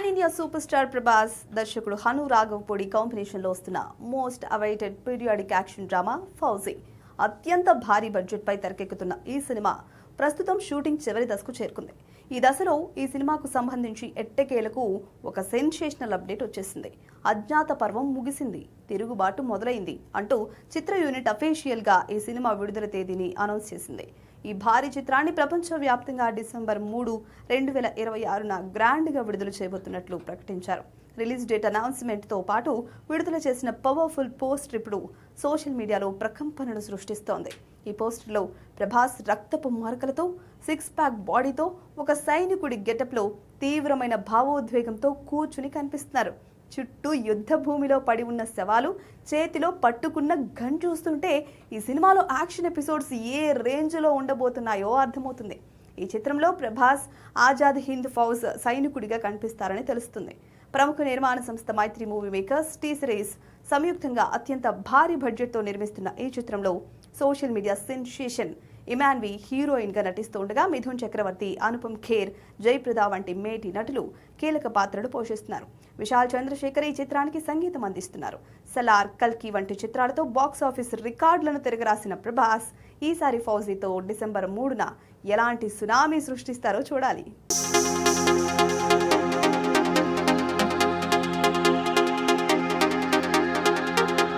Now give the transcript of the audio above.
India super star Prabhas దర్శకుడు హను రాఘవపూడి కాంబినేషన్లో వస్తున్న most awaited periodic action drama fauji అత్యంత భారీ బడ్జెట్పై తెరకెక్కుతున్న ఈ సినిమా ప్రస్తుతం షూటింగ్ చివరి దశకు చేరుకుంది. ఈ దశలో ఈ సినిమాకు సంబంధించి ఎట్టకేలకు ఒక సెన్సేషనల్ అప్డేట్ వచ్చేసింది. అజ్ఞాత పర్వం ముగిసింది, తిరుగుబాటు మొదలైంది అంటూ చిత్ర యూనిట్ అఫీషియల్ గా ఈ సినిమా విడుదల తేదీని అనౌన్స్ చేసింది. ఈ భారీ చిత్రాన్ని ప్రపంచవ్యాప్తంగా డిసెంబర్ 3, 2026న గ్రాండ్ గా విడుదల చేయబోతున్నట్లు ప్రకటించారు. రిలీజ్ డేట్ అనౌన్స్మెంట్ తో పాటు విడుదల చేసిన పవర్ఫుల్ పోస్టర్ ఇప్పుడు సోషల్ మీడియాలో ప్రకంపనలు సృష్టిస్తోంది. ఈ పోస్టర్లో ప్రభాస్ రక్తపు మరకలతో, 6 ప్యాక్ బాడీతో, ఒక సైనికుడి గెటప్లో తీవ్రమైన భావోద్వేగంతో కూర్చుని కనిపిస్తున్నారు. చుట్టూ యుద్ధ భూమిలో పడి ఉన్న శవాలు, చేతిలో పట్టుకున్న గన్ చూస్తుంటే ఈ సినిమాలో యాక్షన్ ఎపిసోడ్స్ ఏ రేంజ్లో ఉండబోతున్నాయో అర్థమవుతుంది. ఈ చిత్రంలో ప్రభాస్ ఆజాద్ హింద్ ఫౌజ్ సైనికుడిగా కనిపిస్తారని తెలుస్తుంది. ప్రముఖ నిర్మాణ సంస్థ మైత్రి మూవీ మేకర్స్, టీ సిరీస్ సంయుక్తంగా అత్యంత భారీ బడ్జెట్తో నిర్మిస్తున్న ఈ చిత్రంలో social media sensation Imanvi heroine గా నటిస్తుండగా మిథున్ చక్రవర్తి, అనుపమ్ ఖేర్, జయప్రద వంటి మేటి నటులు కీలక పాత్రలు పోషిస్తున్నారు. విశాల్ చంద్రశేఖర్ ఈ చిత్రానికి సంగీతం అందిస్తున్నారు. సలార్, కల్కి వంటి చిత్రాలతో బాక్సాఫీస్ రికార్డులను తిరగరాసిన ప్రభాస్ ఈసారి ఫౌజీతో డిసెంబర్ 3న ఎలాంటి సునామీ సృష్టిస్తారో చూడాలి.